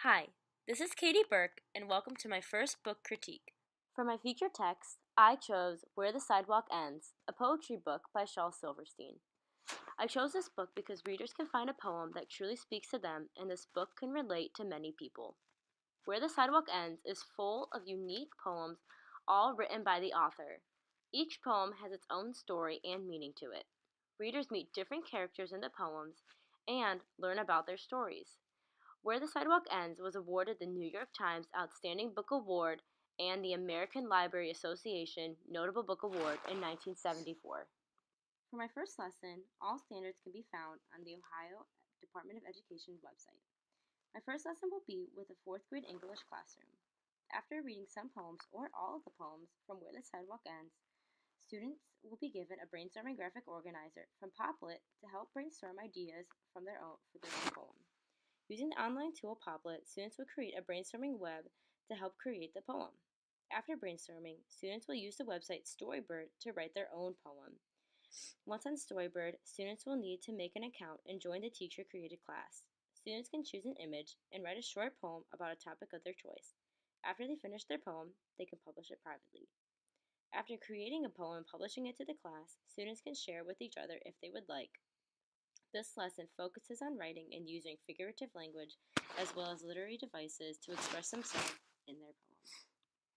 Hi, this is Katie Burke, and welcome to my first book critique. For my feature text, I chose Where the Sidewalk Ends, a poetry book by Shel Silverstein. I chose this book because readers can find a poem that truly speaks to them, and this book can relate to many people. Where the Sidewalk Ends is full of unique poems, all written by the author. Each poem has its own story and meaning to it. Readers meet different characters in the poems and learn about their stories. Where the Sidewalk Ends was awarded the New York Times Outstanding Book Award and the American Library Association Notable Book Award in 1974. For my first lesson, all standards can be found on the Ohio Department of Education's website. My first lesson will be with a fourth grade English classroom. After reading some poems or all of the poems from Where the Sidewalk Ends, students will be given a brainstorming graphic organizer from Poplet to help brainstorm ideas for their own poem. Using the online tool Poplet, students will create a brainstorming web to help create the poem. After brainstorming, students will use the website Storybird to write their own poem. Once on Storybird, students will need to make an account and join the teacher-created class. Students can choose an image and write a short poem about a topic of their choice. After they finish their poem, they can publish it privately. After creating a poem and publishing it to the class, students can share with each other if they would like. This lesson focuses on writing and using figurative language as well as literary devices to express themselves in their poems.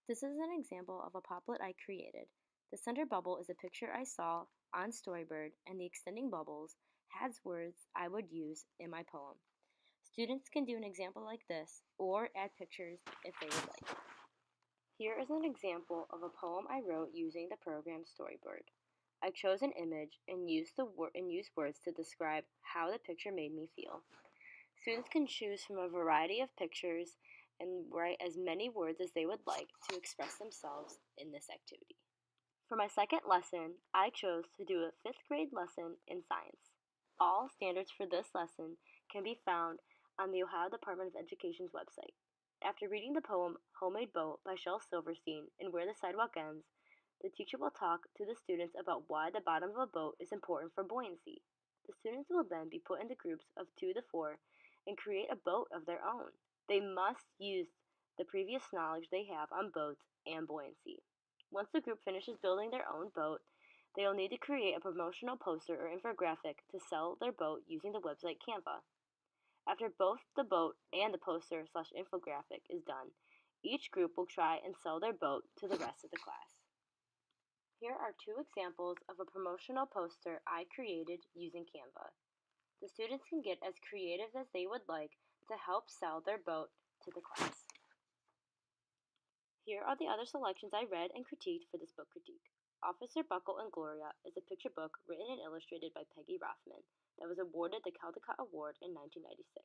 This is an example of a poplet I created. The center bubble is a picture I saw on Storybird, and the extending bubbles has words I would use in my poem. Students can do an example like this or add pictures if they would like. Here is an example of a poem I wrote using the program Storybird. I chose an image and used words to describe how the picture made me feel. Students can choose from a variety of pictures and write as many words as they would like to express themselves in this activity. For my second lesson, I chose to do a fifth grade lesson in science. All standards for this lesson can be found on the Ohio Department of Education's website. After reading the poem Homemade Boat by Shel Silverstein and Where the Sidewalk Ends, the teacher will talk to the students about why the bottom of a boat is important for buoyancy. The students will then be put into groups of 2 to 4 and create a boat of their own. They must use the previous knowledge they have on boats and buoyancy. Once the group finishes building their own boat, they will need to create a promotional poster or infographic to sell their boat using the website Canva. After both the boat and the poster/infographic is done, each group will try and sell their boat to the rest of the class. Here are 2 examples of a promotional poster I created using Canva. The students can get as creative as they would like to help sell their boat to the class. Here are the other selections I read and critiqued for this book critique. Officer Buckle and Gloria is a picture book written and illustrated by Peggy Rothman that was awarded the Caldecott Award in 1996.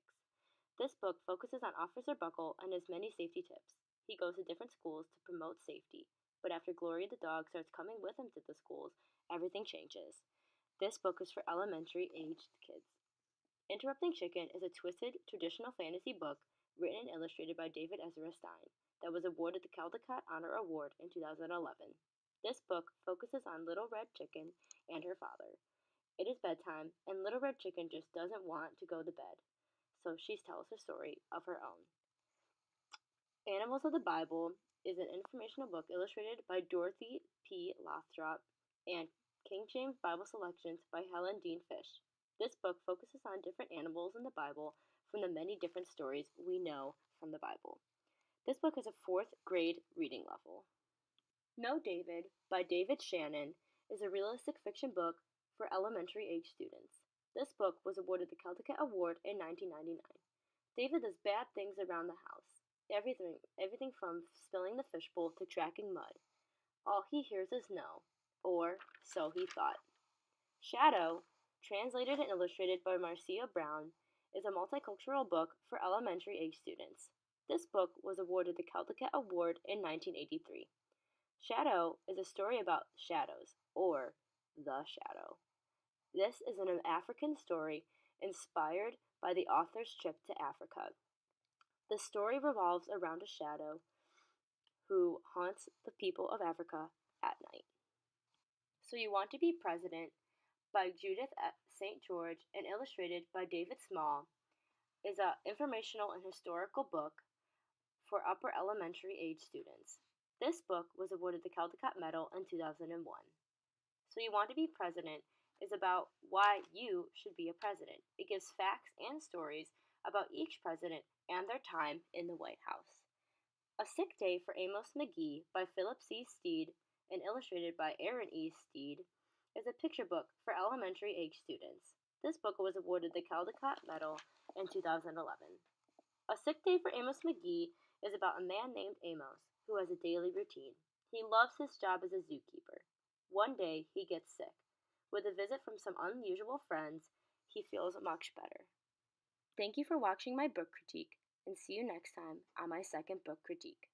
This book focuses on Officer Buckle and his many safety tips. He goes to different schools to promote safety, but after Gloria the dog starts coming with him to the schools, everything changes. This book is for elementary-aged kids. Interrupting Chicken is a twisted, traditional fantasy book written and illustrated by David Ezra Stein that was awarded the Caldecott Honor Award in 2011. This book focuses on Little Red Chicken and her father. It is bedtime, and Little Red Chicken just doesn't want to go to bed, so she tells a story of her own. Animals of the Bible is an informational book illustrated by Dorothy P. Lothrop and King James Bible Selections by Helen Dean Fish. This book focuses on different animals in the Bible from the many different stories we know from the Bible. This book is a 4th grade reading level. Know David by David Shannon is a realistic fiction book for elementary age students. This book was awarded the Caldecott Award in 1999. David does bad things around the house. Everything from spilling the fishbowl to tracking mud. All he hears is no, or so he thought. Shadow, translated and illustrated by Marcia Brown, is a multicultural book for elementary age students. This book was awarded the Caldecott Award in 1983. Shadow is a story about shadows, or the shadow. This is an African story inspired by the author's trip to Africa. The story revolves around a shadow who haunts the people of Africa at night. So You Want to Be President by Judith St. George and illustrated by David Small is an informational and historical book for upper elementary age students. This book was awarded the Caldecott Medal in 2001. So You Want to Be President is about why you should be a president. It gives facts and stories about each president and their time in the White House. A Sick Day for Amos McGee by Philip C. Steed and illustrated by Aaron E. Steed is a picture book for elementary age students. This book was awarded the Caldecott Medal in 2011. A Sick Day for Amos McGee is about a man named Amos who has a daily routine. He loves his job as a zookeeper. One day he gets sick. With a visit from some unusual friends, he feels much better. Thank you for watching my book critique, and see you next time on my second book critique.